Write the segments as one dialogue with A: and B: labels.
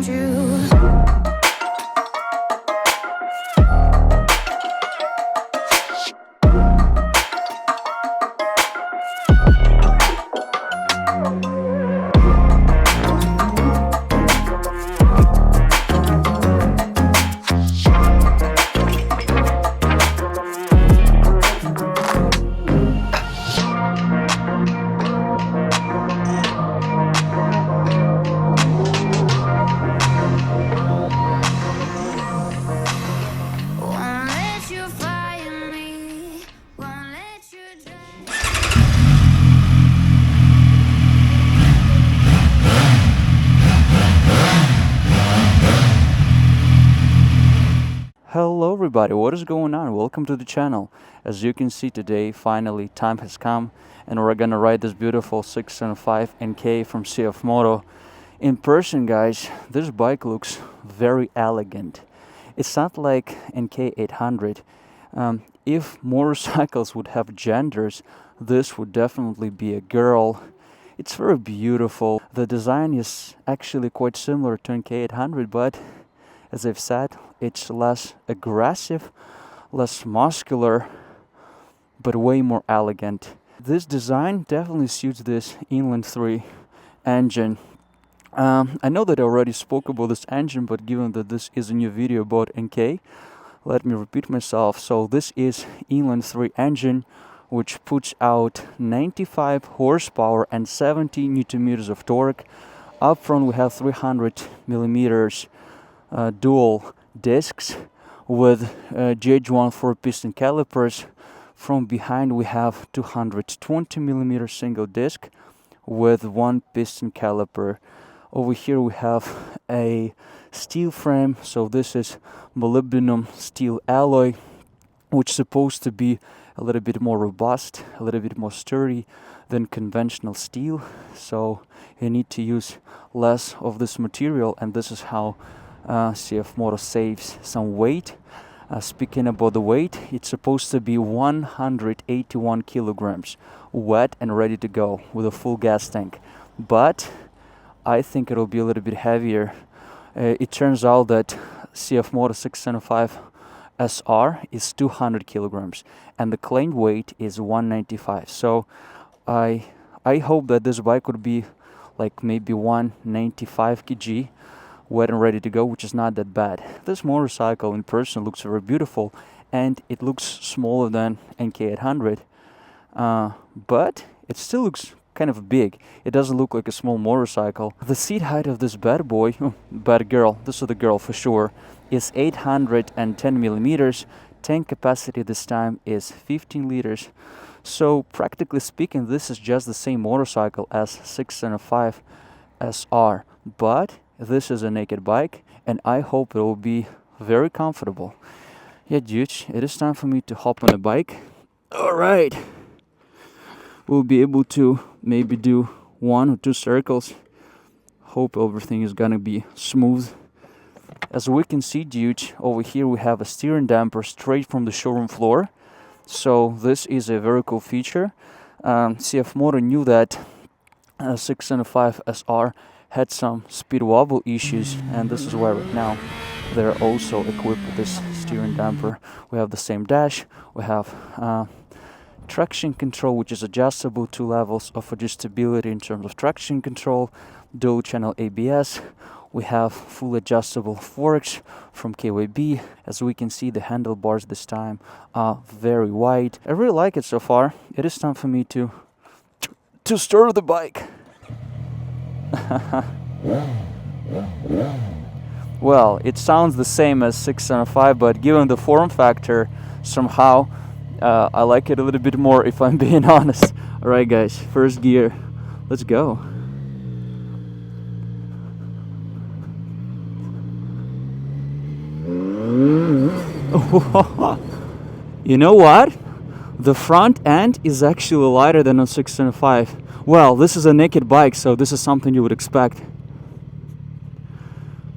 A: around you. Won't let you fire me, won't let you drive.
B: Hello everybody, what is going on? Welcome to the channel. As you can see today, finally time has come and we're gonna ride this beautiful 675 NK from CF Moto. In person, guys, this bike looks very elegant. It's not like NK 800. If motorcycles would have genders, this would definitely be a girl. It's very beautiful. The design is actually quite similar to NK 800, but as I've said, it's less aggressive, less muscular, but way more elegant. This design definitely suits this inline 3 engine. I know that I already spoke about this engine, but given that this is a new video about NK, let me repeat myself. So this is inline 3 engine, which puts out 95 horsepower and 70 newton meters of torque. Up front we have 300 millimeters dual discs with GH1 4-piston calipers. From behind we have 220 millimeter single disc with 1 piston caliper. Over here we have a steel frame, so this is molybdenum steel alloy, which is supposed to be a little bit more robust, a little bit more sturdy than conventional steel, so you need to use less of this material, and this is how CF Moto saves some weight. Speaking about the weight, it's supposed to be 181 kilograms, wet and ready to go with a full gas tank, but I think it'll be a little bit heavier. It turns out that CF Moto 675 SR is 200 kilograms and the claimed weight is 195. So I hope that this bike would be like maybe 195 kg, wet and ready to go, which is not that bad. This motorcycle in person looks very beautiful and it looks smaller than NK 800, but it still looks kind of big. It doesn't look like a small motorcycle. The seat height of this bad boy, bad girl, this is the girl for sure, is 810 millimeters. Tank capacity this time is 15 liters. So practically speaking, this is just the same motorcycle as 675 SR, but this is a naked bike and I hope it will be very comfortable. Yeah, dude, it is time for me to hop on a bike. All right. We'll be able to maybe do 1 or 2 circles. Hope everything is gonna be smooth. As we can see, dude, over here we have a steering damper straight from the showroom floor. So this is a very cool feature. CF Moto knew that 675 SR had some speed wobble issues, and this is why right now they're also equipped with this steering damper. We have the same dash, we have traction control, which is adjustable, 2 levels of adjustability in terms of traction control, dual channel ABS. We have full adjustable forks from KYB. As we can see, the handlebars this time are very wide. I really like it so far. It is time for me to start the bike. Well, it sounds the same as 675, but given the form factor, somehow I like it a little bit more, if I'm being honest. Alright guys, first gear, let's go. You know what? The front end is actually lighter than on 675. Well, this is a naked bike, so this is something you would expect.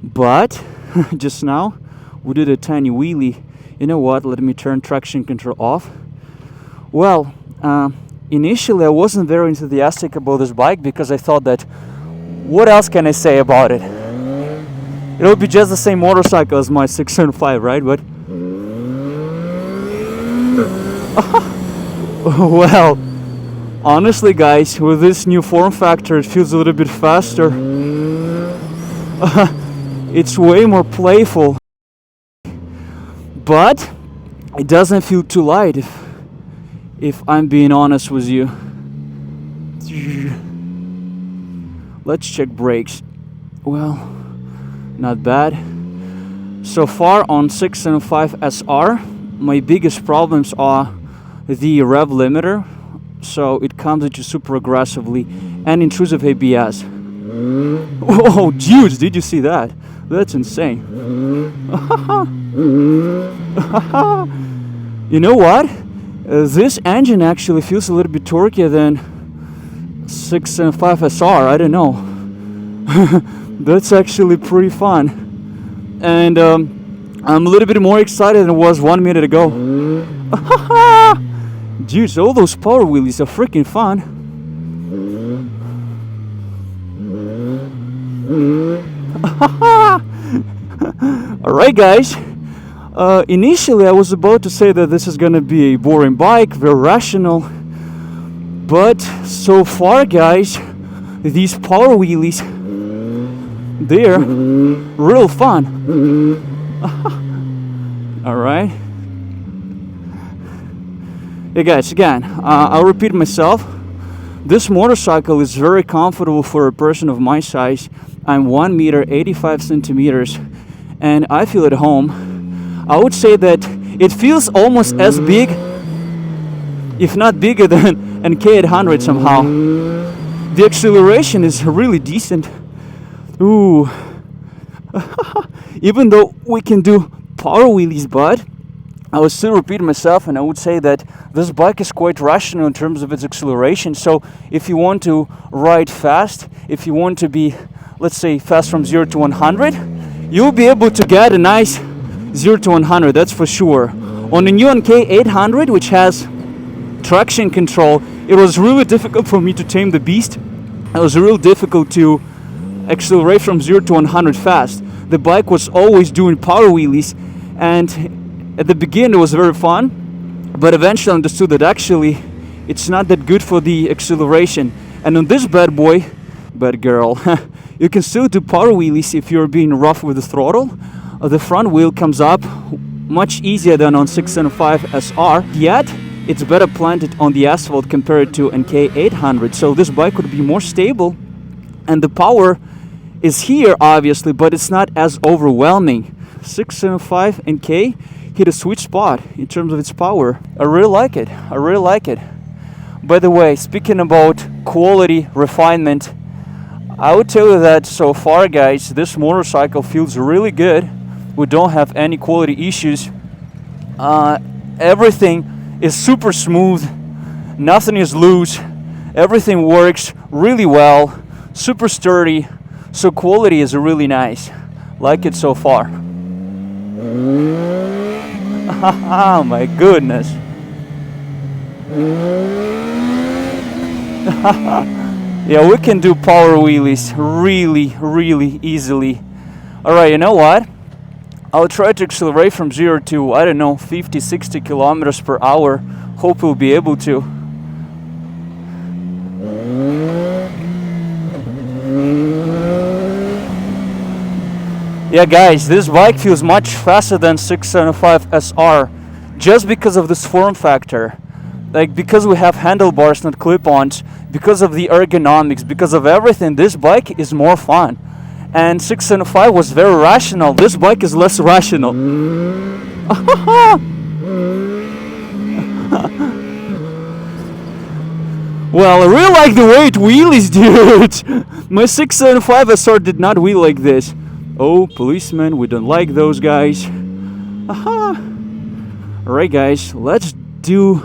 B: But just now we did a tiny wheelie. You know what? Let me turn traction control off. Well, initially I wasn't very enthusiastic about this bike because I thought that what else can I say about it? It'll be just the same motorcycle as my 605, right? But well, honestly, guys, with this new form factor, it feels a little bit faster. It's way more playful, but it doesn't feel too light. If I'm being honest with you. Let's check brakes. Well, not bad. So far on 675 SR, my biggest problems are the rev limiter, so it comes at you super aggressively, and intrusive ABS. Oh, dude, did you see that? That's insane. You know what? This engine actually feels a little bit torqueier than 675 SR. I don't know. That's actually pretty fun. And I'm a little bit more excited than it was 1 minute ago. Dude, all those power wheelies are freaking fun. Alright, guys. Initially I was about to say that this is gonna be a boring bike, very rational. But so far, guys, these power wheelies, they're real fun. Alright. Hey guys, again, I'll repeat myself. This motorcycle is very comfortable for a person of my size. I'm 1 meter 85 centimeters and I feel at home. I would say that it feels almost as big, if not bigger than an K800 somehow. The acceleration is really decent. Ooh. Even though we can do power wheelies, but I would still repeat myself and I would say that this bike is quite rational in terms of its acceleration. So if you want to ride fast, if you want to be, let's say, fast from 0 to 100, you'll be able to get a nice 0 to 100, that's for sure. On the new K800, which has traction control, it was really difficult for me to tame the beast. It was real difficult to accelerate from 0 to 100 fast. The bike was always doing power wheelies, and at the beginning it was very fun, but eventually I understood that actually it's not that good for the acceleration. And on this bad boy, bad girl, you can still do power wheelies if you're being rough with the throttle. The front wheel comes up much easier than on 675 SR, yet it's better planted on the asphalt compared to an K800, so this bike would be more stable, and the power is here obviously, but it's not as overwhelming. 675 and K hit a sweet spot in terms of its power. I really like it. I really like it. By the way, speaking about quality refinement, I would tell you that so far, guys, this motorcycle feels really good. We don't have any quality issues. Everything is super smooth. Nothing is loose. Everything works really well. Super sturdy. So quality is really nice. Like it so far. Oh my goodness. Yeah, we can do power wheelies really easily. Alright, you know what? I'll try to accelerate from 0 to, I don't know, 50, 60 kilometers per hour. Hope we'll be able to. Yeah, guys, this bike feels much faster than 675 SR just because of this form factor. Like, because we have handlebars, not clip-ons, because of the ergonomics, because of everything, this bike is more fun. And 675 was very rational. This bike is less rational. Well, I really like the way it wheelies, dude. My 675 SR did not wheel like this. Oh, policemen, we don't like those guys. Alright, guys, let's do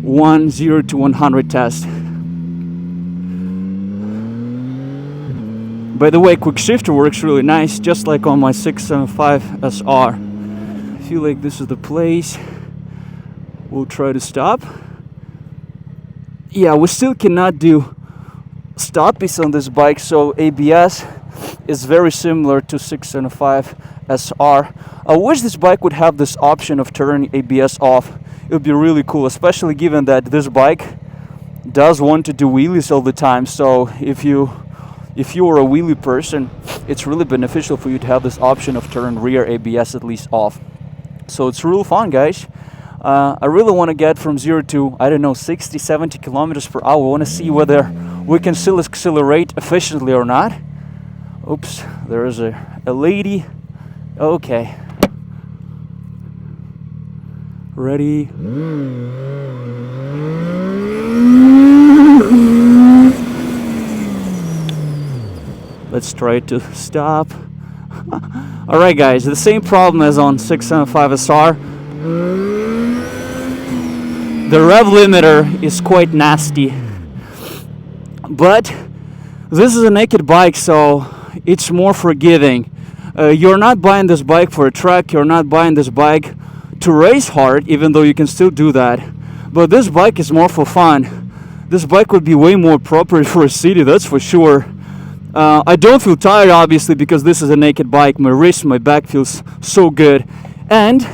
B: 0 to 100 test. By the way, quick shifter works really nice, just like on my 675 SR. I feel like this is the place. We'll try to stop. Yeah, we still cannot do stoppies on this bike, so ABS is very similar to 675 SR. I wish this bike would have this option of turning ABS off. It would be really cool, especially given that this bike does want to do wheelies all the time. So if you are a wheelie person, it's really beneficial for you to have this option of turn rear ABS at least off. So it's real fun, guys. I really want to get from 0 to, I don't know, 60, 70 kilometers per hour. I want to see whether we can still accelerate efficiently or not. Oops, there is a lady. Okay. Ready? Let's try to stop. Alright guys, the same problem as on 675 SR. The rev limiter is quite nasty. But this is a naked bike, so it's more forgiving. You're not buying this bike for a track, you're not buying this bike to race hard, even though you can still do that. But this bike is more for fun. This bike would be way more appropriate for a city, that's for sure. I don't feel tired, obviously, because this is a naked bike. My wrist, my back feels so good. And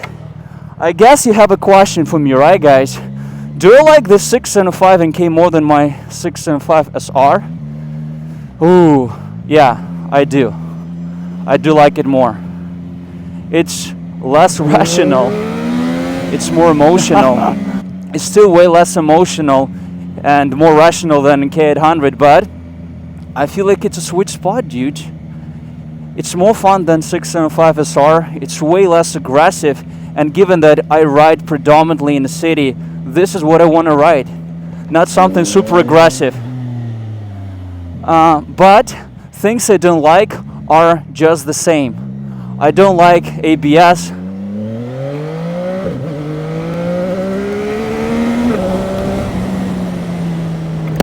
B: I guess you have a question for me, right, guys? Do I like this 675 NK more than my 675 SR? Ooh, yeah, I do. I do like it more. It's less rational. It's more emotional. It's still way less emotional and more rational than K800, but I feel like it's a sweet spot, dude. It's more fun than 675 SR. It's way less aggressive, and given that I ride predominantly in the city, this is what I want to ride. Not something super aggressive. But things I don't like are just the same. I don't like ABS.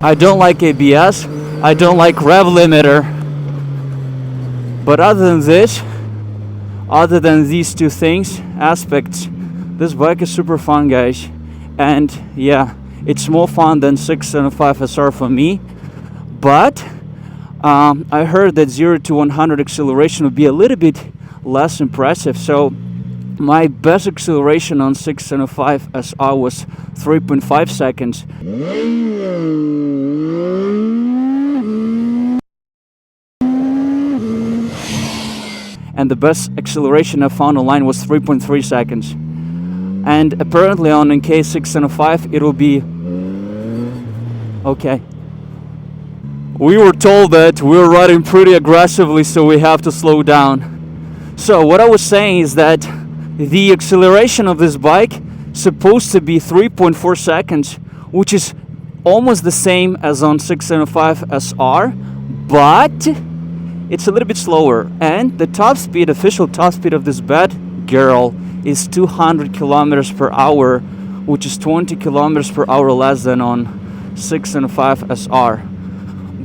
B: I don't like ABS. I don't like rev limiter. But other than these two aspects, this bike is super fun, guys. And yeah, it's more fun than 675 SR for me. But I heard that 0 to 100 acceleration would be a little bit less impressive. So my best acceleration on 675 SR was 3.5 seconds. And the best acceleration I found online was 3.3 seconds. And apparently on NK605 it'll be okay. We were told that we were riding pretty aggressively, so we have to slow down. So what I was saying is that the acceleration of this bike supposed to be 3.4 seconds, which is almost the same as on 675 SR, but it's a little bit slower. And the top speed, official top speed of this bad girl is 200 kilometers per hour, which is 20 kilometers per hour less than on 675 SR.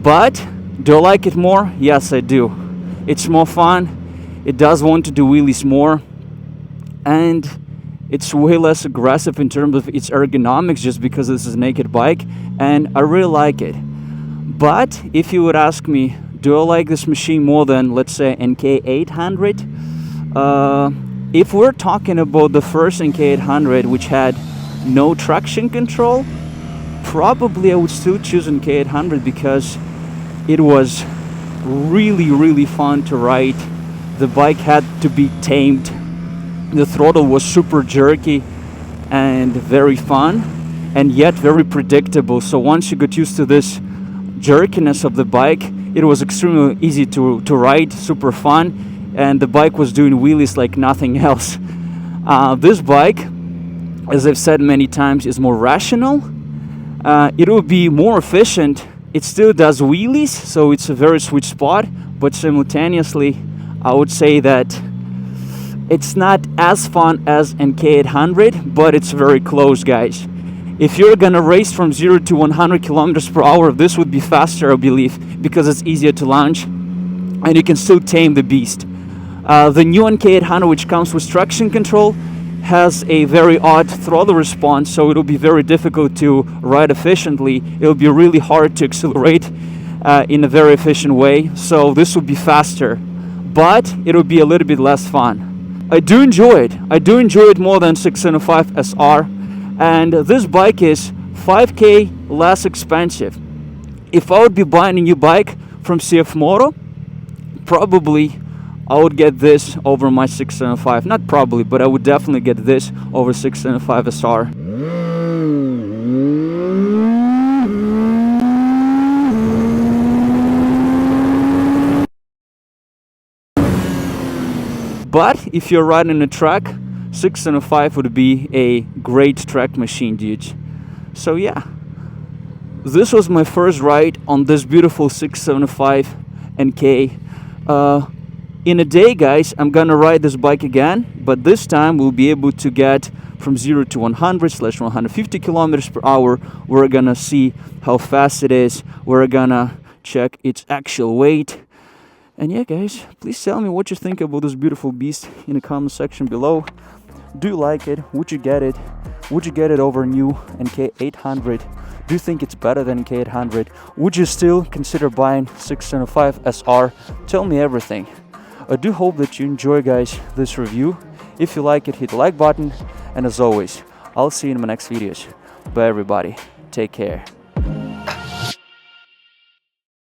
B: But do I like it more? Yes, I do. It's more fun. It does want to do wheelies more, and it's way less aggressive in terms of its ergonomics, just because this is a naked bike, and I really like it. But if you would ask me, do I like this machine more than, let's say, NK800? If we're talking about the first NK800, which had no traction control, probably I would still choose NK800 because it was really, really fun to ride. The bike had to be tamed. The throttle was super jerky and very fun, and yet very predictable. So once you got used to this jerkiness of the bike, it was extremely easy to ride, super fun, and the bike was doing wheelies like nothing else. This bike, as I've said many times, is more rational. It will be more efficient. It still does wheelies, so it's a very sweet spot, but simultaneously I would say that it's not as fun as NK800, but it's very close, guys. If you're gonna race from 0 to 100 kilometers per hour, this would be faster, I believe, because it's easier to launch and you can still tame the beast. The new NK800, which comes with traction control, has a very odd throttle response, so it'll be very difficult to ride efficiently. It'll be really hard to accelerate, in a very efficient way. So this will be faster, but it'll be a little bit less fun. I do enjoy it. I do enjoy it more than 675 SR, and this bike is 5K less expensive. If I would be buying a new bike from CF Moto, probably I would get this over my 675. Not probably, but I would definitely get this over 675 SR. But if you're riding a track, 675 would be a great track machine, dude. So yeah, this was my first ride on this beautiful 675 NK. In a day, guys, I'm gonna ride this bike again, but this time we'll be able to get from 0 to 100/150 kilometers per hour. We're gonna see how fast it is. We're gonna check its actual weight. And yeah, guys, please tell me what you think about this beautiful beast in the comment section below. Do you like it? Would you get it? Would you get it over new NK800? Do you think it's better than NK800? Would you still consider buying 675 SR? Tell me everything. I do hope that you enjoy, guys, this review. If you like it, hit the like button. And as always, I'll see you in my next videos. Bye, everybody. Take care.